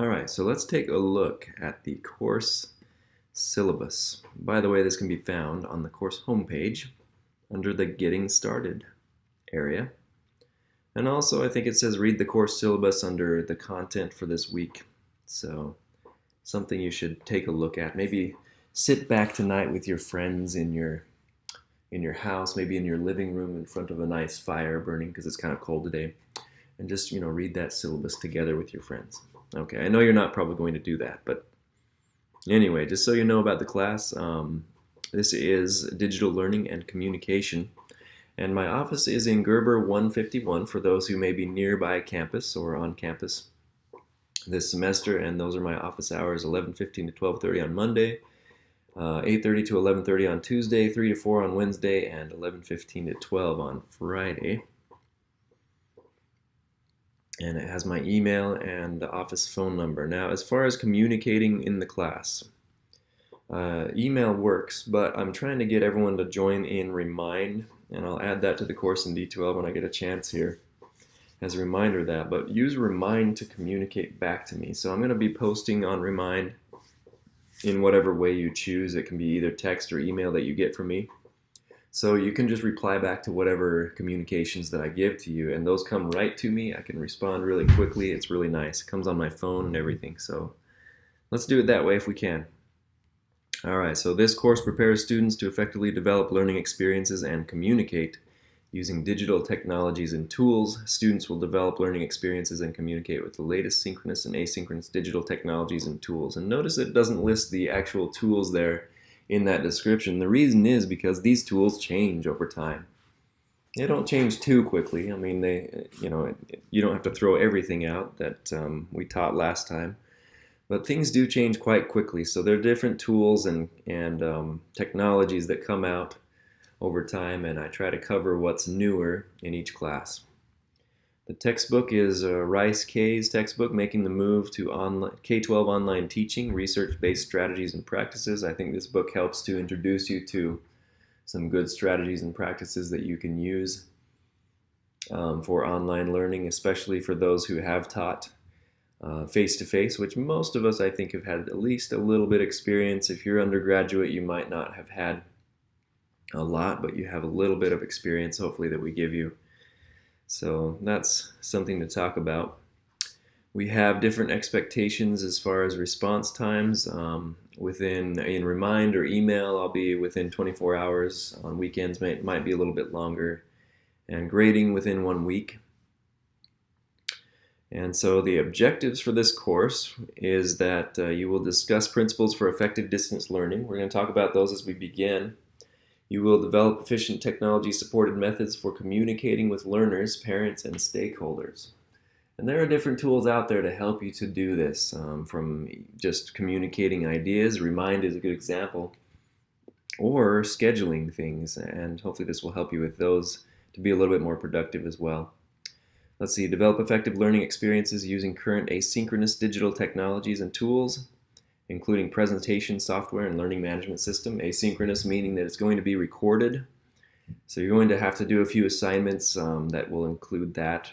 Alright, so let's take a look at the course syllabus. By the way, this can be found on the course homepage under the Getting Started area. And also, I think it says read the course syllabus under the content for this week. So, something you should take a look at. Maybe sit back tonight with your friends in your house, maybe in your living room in front of a nice fire burning because it's kind of cold today. And just, read that syllabus together with your friends. Okay, I know you're not probably going to do that, but anyway, just so you know about the class, this is Digital Learning and Communication, and my office is in Gerber 151 for those who may be nearby campus or on campus this semester, and those are my office hours, 11:15 to 12:30 on Monday, 8:30 to 11:30 on Tuesday, 3 to 4 on Wednesday, and 11:15 to 12 on Friday. And it has my email and office phone number. Now, as far as communicating in the class, email works, but I'm trying to get everyone to join in Remind, and I'll add that to the course in D12 when I get a chance here as a reminder of that. But use Remind to communicate back to me. So I'm going to be posting on Remind in whatever way you choose. It can be either text or email that you get from me. So you can just reply back to whatever communications that I give to you, and those come right to me. I can respond really quickly. It's really nice. It comes on my phone and everything. So let's do it that way if we can. All right, so this course prepares students to effectively develop learning experiences and communicate using digital technologies and tools. Students will develop learning experiences and communicate with the latest synchronous and asynchronous digital technologies and tools. And notice it doesn't list the actual tools there in that description. The reason is because these tools change over time. They don't change too quickly. I mean, you don't have to throw everything out that we taught last time, but things do change quite quickly. So there are different tools and technologies that come out over time, and I try to cover what's newer in each class. The textbook is Rice K's textbook, Making the Move to K-12 Online Teaching, Research-Based Strategies and Practices. I think this book helps to introduce you to some good strategies and practices that you can use for online learning, especially for those who have taught face-to-face, which most of us, I think, have had at least a little bit experience. If you're undergraduate, you might not have had a lot, but you have a little bit of experience, hopefully, that we give you. So that's something to talk about. We have different expectations as far as response times. In Remind or email, I'll be within 24 hours. On weekends, might be a little bit longer. And grading within 1 week. And so the objectives for this course is that you will discuss principles for effective distance learning. We're going to talk about those as we begin. You will develop efficient technology-supported methods for communicating with learners, parents, and stakeholders. And there are different tools out there to help you to do this, from just communicating ideas. Remind is a good example, or scheduling things, and hopefully this will help you with those to be a little bit more productive as well. Let's see, develop effective learning experiences using current asynchronous digital technologies and tools, including presentation software and learning management system. Asynchronous meaning that it's going to be recorded. So you're going to have to do a few assignments that will include that.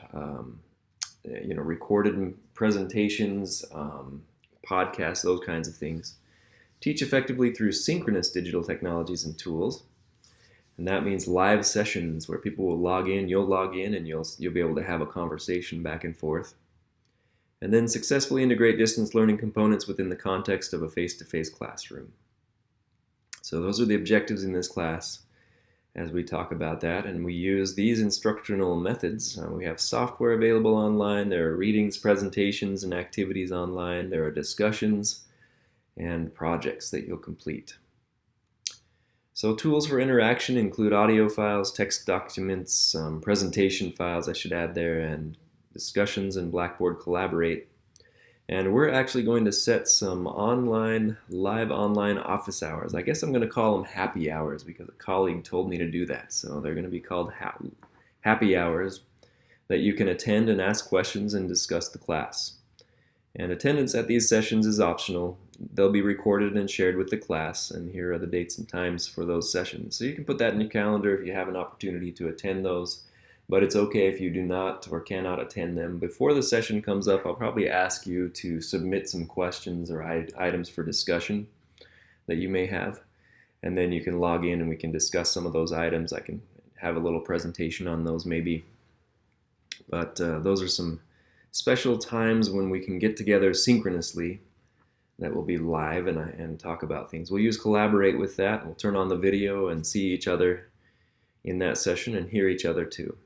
Recorded presentations, podcasts, those kinds of things. Teach effectively through synchronous digital technologies and tools. And that means live sessions where people will log in, you'll log in, and you'll be able to have a conversation back and forth. And then successfully integrate distance learning components within the context of a face-to-face classroom. So those are the objectives in this class as we talk about that, and we use these instructional methods. We have software available online, there are readings, presentations, and activities online, there are discussions and projects that you'll complete. So tools for interaction include audio files, text documents, presentation files I should add there, and discussions in Blackboard Collaborate. And we're actually going to set some live online office hours. I guess I'm going to call them happy hours because a colleague told me to do that. So they're going to be called happy hours that you can attend and ask questions and discuss the class. And attendance at these sessions is optional. They'll be recorded and shared with the class, and here are the dates and times for those sessions. So you can put that in your calendar if you have an opportunity to attend those. but it's okay if you do not or cannot attend them. Before the session comes up, I'll probably ask you to submit some questions or items for discussion that you may have, and then you can log in and we can discuss some of those items. I can have a little presentation on those maybe, but those are some special times when we can get together synchronously that will be live and talk about things. We'll use Collaborate with that. We'll turn on the video and see each other in that session and hear each other too.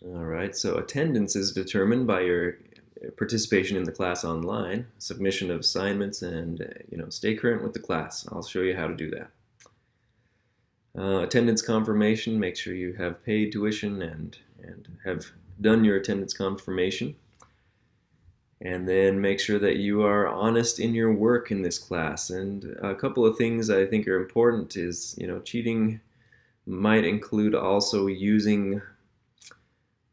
All right, so attendance is determined by your participation in the class online, submission of assignments, and stay current with the class. I'll show you how to do that. Attendance confirmation, make sure you have paid tuition and have done your attendance confirmation. And then make sure that you are honest in your work in this class. And a couple of things I think are important is, cheating might include also using,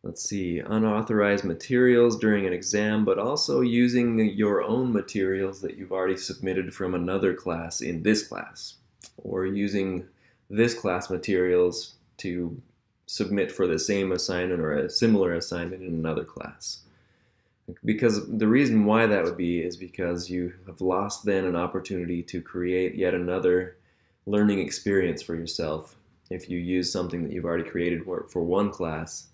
unauthorized materials during an exam, but also using your own materials that you've already submitted from another class in this class, or using this class materials to submit for the same assignment or a similar assignment in another class. Because the reason why that would be is because you have lost then an opportunity to create yet another learning experience for yourself if you use something that you've already created for one class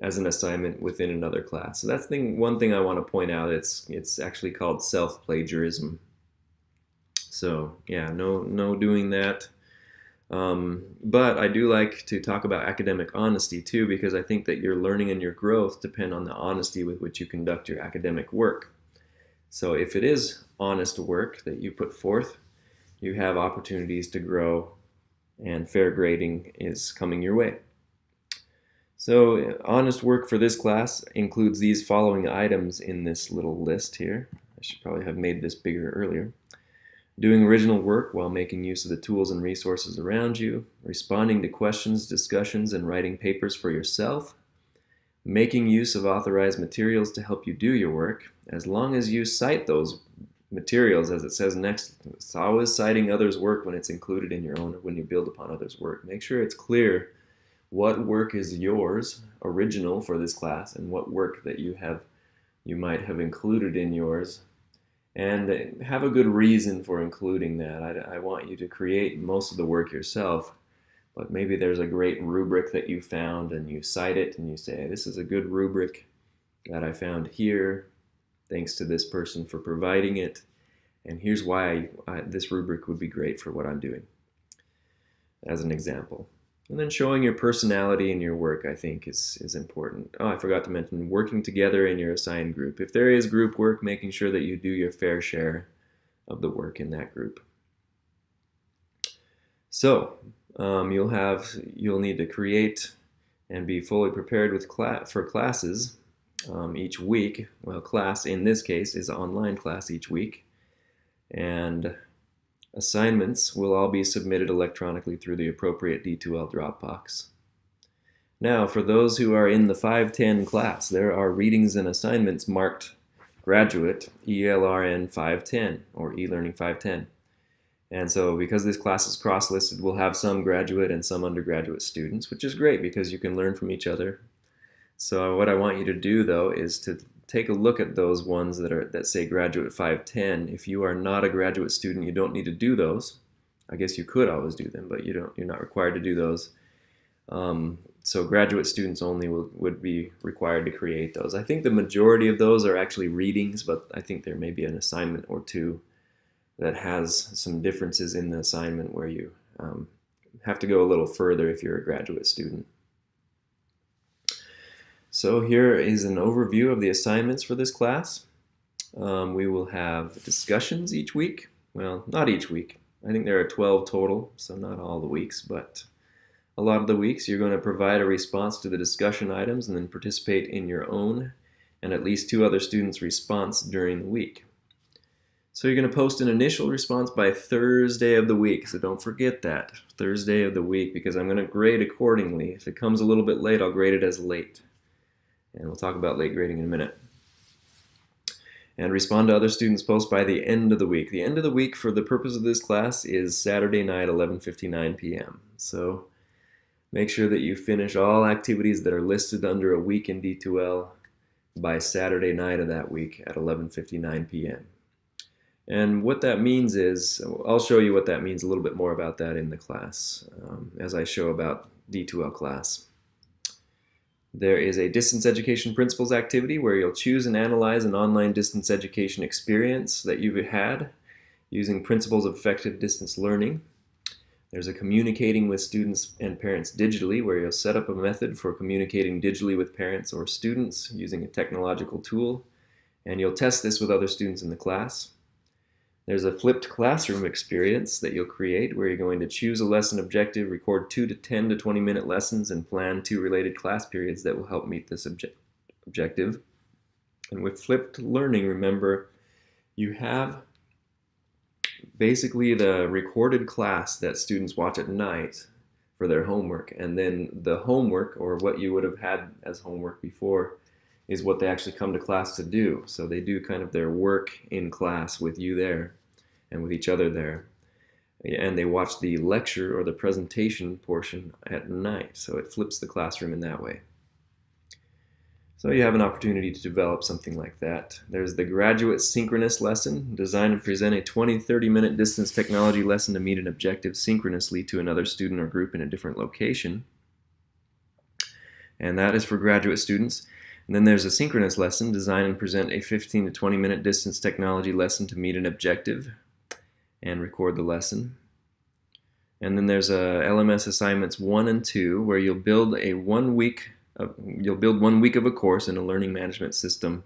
as an assignment within another class. So that's one thing I want to point out. It's actually called self-plagiarism. So yeah, no doing that. But I do like to talk about academic honesty too, because I think that your learning and your growth depend on the honesty with which you conduct your academic work. So if it is honest work that you put forth, you have opportunities to grow, and fair grading is coming your way. So honest work for this class includes these following items in this little list here. I should probably have made this bigger earlier. Doing original work while making use of the tools and resources around you, responding to questions, discussions, and writing papers for yourself, making use of authorized materials to help you do your work, as long as you cite those materials, as it says next. It's always citing others' work when it's included in your own, or when you build upon others' work. Make sure it's clear what work is yours, original for this class, and what work that you might have included in yours. And have a good reason for including that. I want you to create most of the work yourself, but maybe there's a great rubric that you found and you cite it and you say, this is a good rubric that I found here, thanks to this person for providing it, and here's why this rubric would be great for what I'm doing, as an example. And then showing your personality in your work, I think, is important. Oh, I forgot to mention working together in your assigned group. If there is group work, making sure that you do your fair share of the work in that group. So you'll need to create and be fully prepared for classes each week. Well, class in this case is an online class each week, and assignments will all be submitted electronically through the appropriate D2L Dropbox. Now, for those who are in the 510 class, there are readings and assignments marked graduate ELRN 510 or eLearning 510. And so because this class is cross-listed, we'll have some graduate and some undergraduate students, which is great because you can learn from each other. So what I want you to do, though, is to take a look at those ones that say graduate 510. If you are not a graduate student, you don't need to do those. I guess you could always do them, but you're not required to do those. So graduate students only would be required to create those. I think the majority of those are actually readings, but I think there may be an assignment or two that has some differences in the assignment where you have to go a little further if you're a graduate student. So here is an overview of the assignments for this class. We will have discussions each week. Well, not each week. I think there are 12 total, so not all the weeks, but a lot of the weeks you're going to provide a response to the discussion items and then participate in your own and at least 2 other students' response during the week. So you're going to post an initial response by Thursday of the week, so don't forget that, Thursday of the week, because I'm going to grade accordingly. If it comes a little bit late, I'll grade it as late. And we'll talk about late grading in a minute. And respond to other students' posts by the end of the week. The end of the week for the purpose of this class is Saturday night, 11:59 p.m. So Make sure that you finish all activities that are listed under a week in D2L by Saturday night of that week at 11:59 p.m. And what that means is, I'll show you what that means, a little bit more about that in the class, as I show about D2L class. There is a distance education principles activity where you'll choose and analyze an online distance education experience that you've had using principles of effective distance learning. There's a communicating with students and parents digitally where you'll set up a method for communicating digitally with parents or students using a technological tool, and you'll test this with other students in the class. There's a flipped classroom experience that you'll create where you're going to choose a lesson objective, record 2 to 10 to 20-minute lessons, and plan 2 related class periods that will help meet this objective. And with flipped learning, remember, you have basically the recorded class that students watch at night for their homework, and then the homework, or what you would have had as homework before, is what they actually come to class to do. So they do kind of their work in class with you there and with each other there. And they watch the lecture or the presentation portion at night. So it flips the classroom in that way. So you have an opportunity to develop something like that. There's the graduate synchronous lesson, designed to present a 20-30 minute distance technology lesson to meet an objective synchronously to another student or group in a different location. And that is for graduate students. And then there's a synchronous lesson, designed and present a 15 to 20 minute distance technology lesson to meet an objective and record the lesson. And then there's a LMS Assignments 1 and 2 where you'll build 1 week of a course in a learning management system,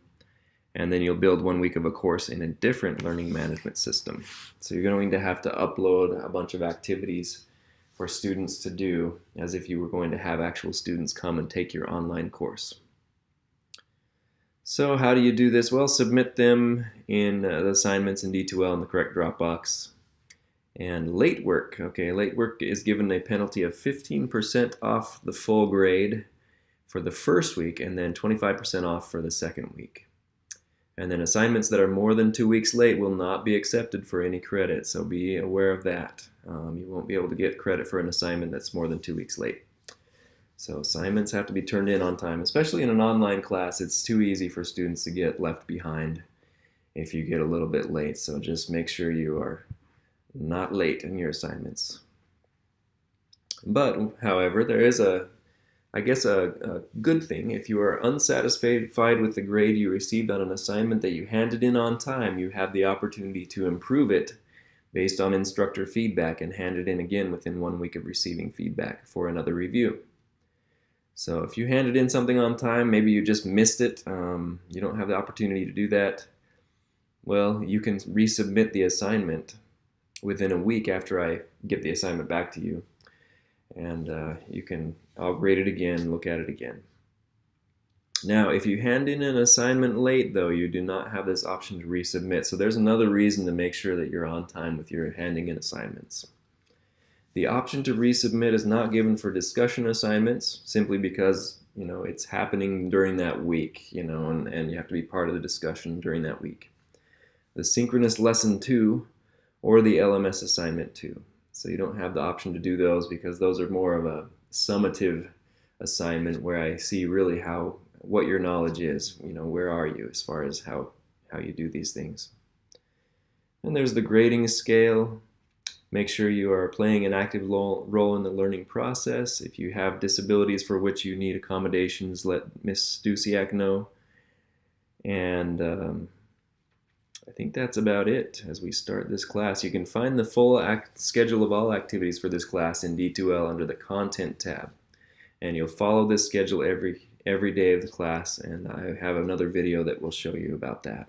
and then you'll build 1 week of a course in a different learning management system. So you're going to have to upload a bunch of activities for students to do as if you were going to have actual students come and take your online course. So how do you do this? Well, submit them in the assignments in D2L in the correct Dropbox. And late work. Okay, late work is given a penalty of 15% off the full grade for the first week, and then 25% off for the second week. And then assignments that are more than 2 weeks late will not be accepted for any credit, so be aware of that. You won't be able to get credit for an assignment that's more than 2 weeks late. So assignments have to be turned in on time, especially in an online class. It's too easy for students to get left behind if you get a little bit late, so just make sure you are not late in your assignments. But, however, there is a good thing. If you are unsatisfied with the grade you received on an assignment that you handed in on time, you have the opportunity to improve it based on instructor feedback and hand it in again within 1 week of receiving feedback for another review. So if you handed in something on time, maybe you just missed it, you don't have the opportunity to do that, well, you can resubmit the assignment within a week after I get the assignment back to you. And I'll grade it again, look at it again. Now, if you hand in an assignment late, though, you do not have this option to resubmit. So there's another reason to make sure that you're on time with your handing in assignments. The option to resubmit is not given for discussion assignments, simply because, it's happening during that week, and you have to be part of the discussion during that week. The Synchronous Lesson 2 or the LMS Assignment 2. So you don't have the option to do those because those are more of a summative assignment where I see really what your knowledge is. Where are you as far as how you do these things. And there's the grading scale. Make sure you are playing an active role in the learning process. If you have disabilities for which you need accommodations, let Ms. Dusiak know. And I think that's about it as we start this class. You can find the full schedule of all activities for this class in D2L under the Content tab. And you'll follow this schedule every day of the class, and I have another video that will show you about that.